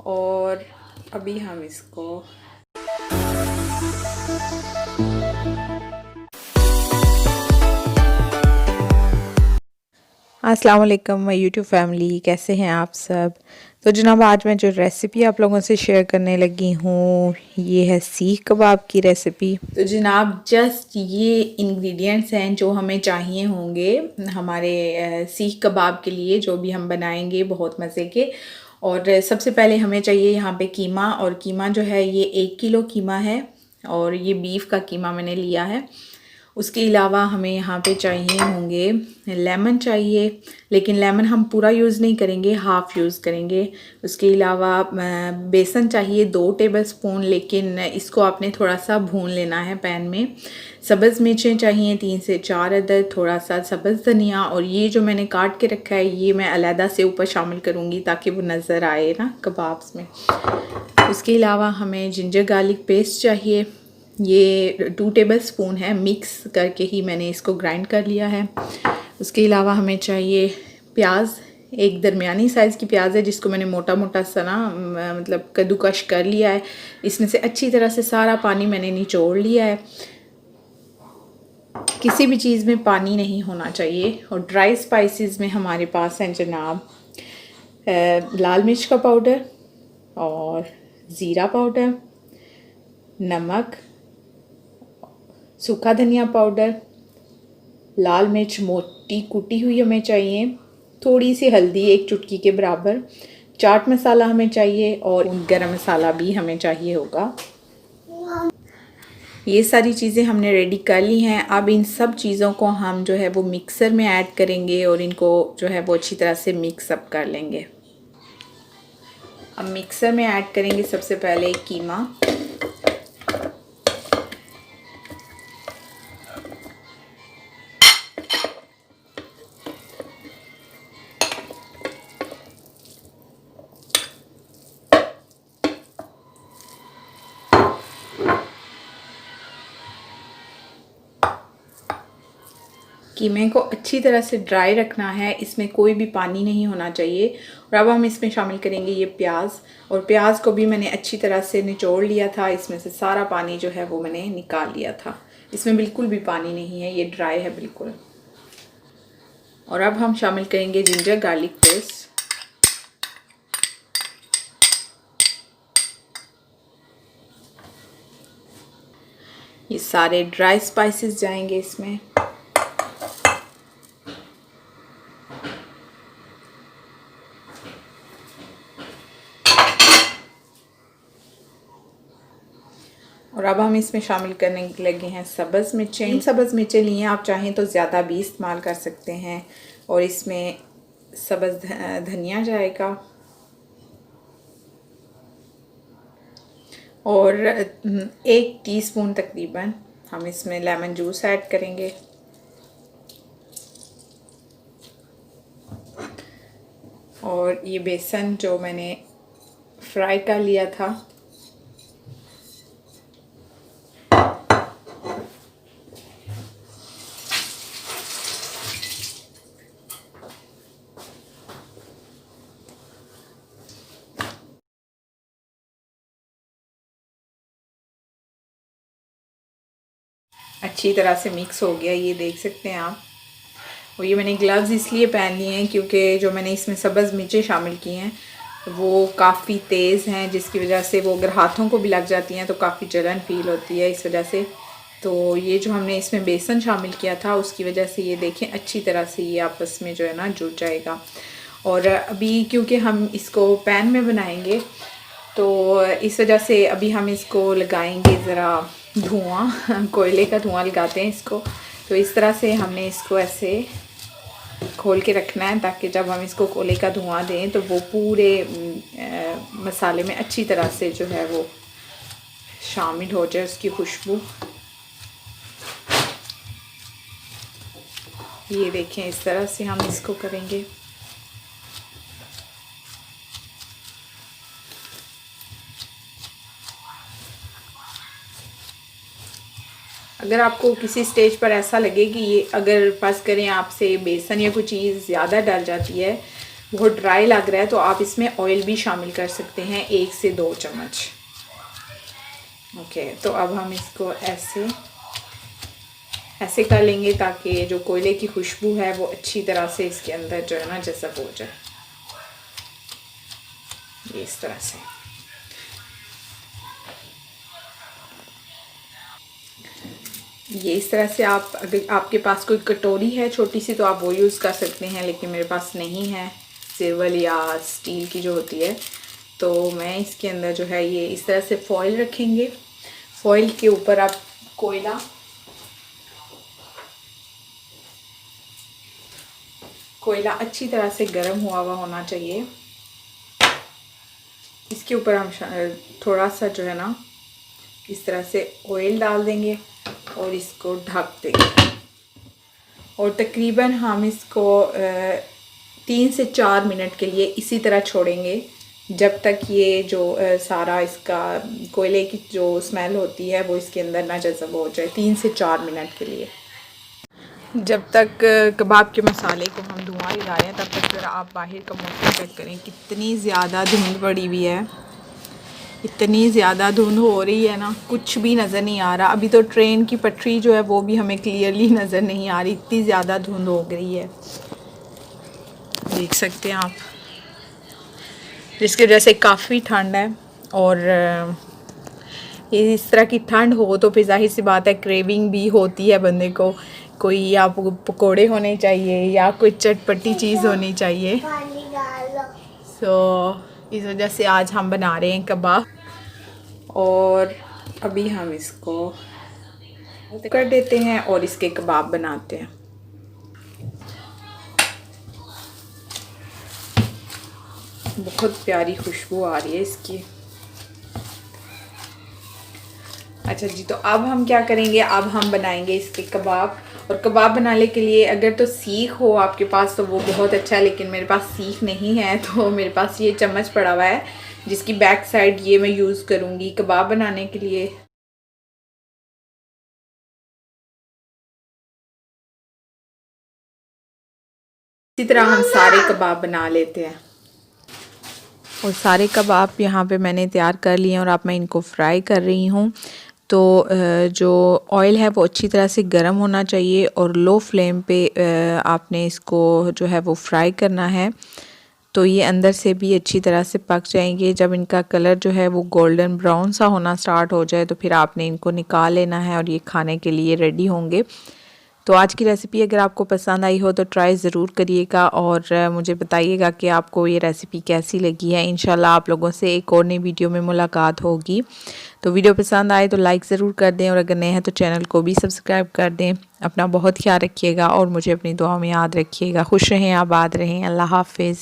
और अभी हम इसको अस्सलाम वालेकुम माय यूट्यूब फैमिली, कैसे हैं आप सब। तो जनाब आज मैं जो रेसिपी आप लोगों से शेयर करने लगी हूँ ये है सीख कबाब की रेसिपी। तो जनाब जस्ट ये इंग्रेडिएंट्स हैं जो हमें चाहिए होंगे हमारे सीख कबाब के लिए, जो भी हम बनाएंगे बहुत मज़े के। और सबसे पहले हमें चाहिए यहाँ पे कीमा, और कीमा जो है ये 1 किलो कीमा है और ये बीफ का कीमा मैंने लिया है। उसके अलावा हमें यहाँ पे चाहिए होंगे लेमन चाहिए, लेकिन लेमन हम पूरा यूज़ नहीं करेंगे, हाफ़ यूज़ करेंगे। उसके अलावा बेसन चाहिए 2 टेबलस्पून, लेकिन इसको आपने थोड़ा सा भून लेना है पैन में। सब्ज़ मिर्चें चाहिए 3 से 4 अदद, थोड़ा सा सब्ज़ धनिया, और ये जो मैंने काट के रखा है ये मैं अलहदा से ऊपर शामिल करूँगी ताकि वो नज़र आए ना कबाब्स में। उसके अलावा हमें जिंजर गार्लिक पेस्ट चाहिए, ये 2 टेबलस्पून है, मिक्स करके ही मैंने इसको ग्राइंड कर लिया है। उसके अलावा हमें चाहिए प्याज, एक दरमियानी साइज़ की प्याज है जिसको मैंने मोटा मोटा सा ना मतलब कद्दूकश कर लिया है। इसमें से अच्छी तरह से सारा पानी मैंने निचोड़ लिया है, किसी भी चीज़ में पानी नहीं होना चाहिए। और ड्राई स्पाइसेस में हमारे पास हैं जनाब लाल मिर्च का पाउडर और ज़ीरा पाउडर, नमक, सूखा धनिया पाउडर, लाल मिर्च मोटी कुटी हुई हमें चाहिए, थोड़ी सी हल्दी 1 चुटकी के बराबर, चाट मसाला हमें चाहिए और गरम मसाला भी हमें चाहिए होगा। ये सारी चीज़ें हमने रेडी कर ली हैं। अब इन सब चीज़ों को हम जो है वो मिक्सर में ऐड करेंगे और इनको जो है वो अच्छी तरह से मिक्स अप कर लेंगे। अब मिक्सर में ऐड करेंगे सबसे पहले कीमा, कीमे को अच्छी तरह से ड्राई रखना है, इसमें कोई भी पानी नहीं होना चाहिए। और अब हम इसमें शामिल करेंगे ये प्याज, और प्याज को भी मैंने अच्छी तरह से निचोड़ लिया था, इसमें से सारा पानी जो है वो मैंने निकाल लिया था। इसमें बिल्कुल भी पानी नहीं है, ये ड्राई है बिल्कुल। और अब हम शामिल करेंगे जिंजर गार्लिक पेस्ट, ये सारे ड्राई स्पाइसेस जाएंगे इसमें। और अब हम इसमें शामिल करने लगे हैं सब्ज़ मिर्चें। सब्ज़ मिर्चें लिए आप चाहें तो ज़्यादा भी इस्तेमाल कर सकते हैं। और इसमें सब्ज़ धनिया जाएगा और 1 टीस्पून तकरीबन हम इसमें लेमन जूस ऐड करेंगे। और ये बेसन जो मैंने फ्राई कर लिया था अच्छी तरह से मिक्स हो गया, ये देख सकते हैं आप। और ये मैंने ग्लव्स इसलिए पहन लिए हैं क्योंकि जो मैंने इसमें सब्ज़ मिर्चें शामिल की हैं वो काफ़ी तेज़ हैं, जिसकी वजह से वो अगर हाथों को भी लग जाती हैं तो काफ़ी जलन फील होती है इस वजह से। तो ये जो हमने इसमें बेसन शामिल किया था उसकी वजह से ये देखें अच्छी तरह से ये आपस में जो है ना जुड़ जाएगा। और अभी क्योंकि हम इसको पैन में बनाएंगे तो इस वजह से अभी हम इसको लगाएंगे ज़रा धुआं, कोयले का धुआं लगाते हैं इसको। तो इस तरह से हमने इसको ऐसे खोल के रखना है ताकि जब हम इसको कोयले का धुआं दें तो वो पूरे मसाले में अच्छी तरह से जो है वो शामिल हो जाए उसकी खुशबू। ये देखें इस तरह से हम इसको करेंगे। अगर आपको किसी स्टेज पर ऐसा लगे कि ये अगर फर्ज करें आपसे बेसन या कोई चीज़ ज़्यादा डल जाती है बहुत ड्राई लग रहा है तो आप इसमें ऑयल भी शामिल कर सकते हैं, 1 से 2 चम्मच। ओके, तो अब हम इसको ऐसे कर लेंगे ताकि जो कोयले की खुशबू है वो अच्छी तरह से इसके अंदर जो है ना जज़ब हो जाए, ये इस तरह से। ये इस तरह से आप, अगर आपके पास कोई कटोरी है छोटी सी तो आप वो यूज़ कर सकते हैं, लेकिन मेरे पास नहीं है, सिल्वर या स्टील की जो होती है, तो मैं इसके अंदर जो है ये इस तरह से फॉइल रखेंगे। फॉइल के ऊपर आप कोयला अच्छी तरह से गर्म हुआ होना चाहिए। इसके ऊपर हम थोड़ा सा जो है ना इस तरह से ऑयल डाल देंगे और इसको ढक देंगे, और तकरीबन हम इसको 3 से 4 मिनट के लिए इसी तरह छोड़ेंगे, जब तक ये जो सारा इसका कोयले की जो स्मेल होती है वो इसके अंदर ना जज़ब हो जाए। 3 से 4 मिनट के लिए, जब तक कबाब के मसाले को हम धुआं लगा रहे हैं तब तक ज़रा आप बाहर का मौसम चेक करें, कितनी ज़्यादा धुंध पड़ी हुई है, इतनी ज़्यादा धुंध हो रही है ना, कुछ भी नज़र नहीं आ रहा। अभी तो ट्रेन की पटरी जो है वो भी हमें क्लियरली नज़र नहीं आ रही, इतनी ज़्यादा धुंध हो गई है, देख सकते हैं आप। जिसकी वजह से काफ़ी ठंड है, और इस तरह की ठंड हो तो फिर जाहिर सी बात है क्रेविंग भी होती है बंदे को, कोई या पकोड़े होने चाहिए या कोई चटपटी चीज़ होनी चाहिए। इस वजह से आज हम बना रहे हैं कबाब, और अभी हम इसको कर देते हैं और इसके कबाब बनाते हैं। बहुत प्यारी खुशबू आ रही है इसकी। अच्छा जी, तो अब हम क्या करेंगे, अब हम बनाएंगे इसके कबाब। और कबाब बनाने के लिए अगर तो सीख हो आपके पास तो वो बहुत अच्छा है, लेकिन मेरे पास सीख नहीं है, तो मेरे पास ये चम्मच पड़ा हुआ है जिसकी बैक साइड ये मैं यूज़ करूँगी कबाब बनाने के लिए। इसी तरह हम सारे कबाब बना लेते हैं। और सारे कबाब यहाँ पे मैंने तैयार कर लिए हैं और अब मैं इनको फ्राई कर रही हूँ। तो जो ऑयल है वो अच्छी तरह से गर्म होना चाहिए और लो फ्लेम पे आपने इसको जो है वो फ्राई करना है, तो ये अंदर से भी अच्छी तरह से पक जाएंगे। जब इनका कलर जो है वो गोल्डन ब्राउन सा होना स्टार्ट हो जाए तो फिर आपने इनको निकाल लेना है और ये खाने के लिए रेडी होंगे। तो आज की रेसिपी अगर आपको पसंद आई हो तो ट्राई ज़रूर करिएगा और मुझे बताइएगा कि आपको ये रेसिपी कैसी लगी है। इंशाल्लाह आप लोगों से एक और नई वीडियो में मुलाकात होगी। तो वीडियो पसंद आए तो लाइक ज़रूर कर दें, और अगर नए हैं तो चैनल को भी सब्सक्राइब कर दें। अपना बहुत ख्याल रखिएगा और मुझे अपनी दुआ में याद रखिएगा। खुश रहें, आबाद रहें। अल्लाह हाफिज़।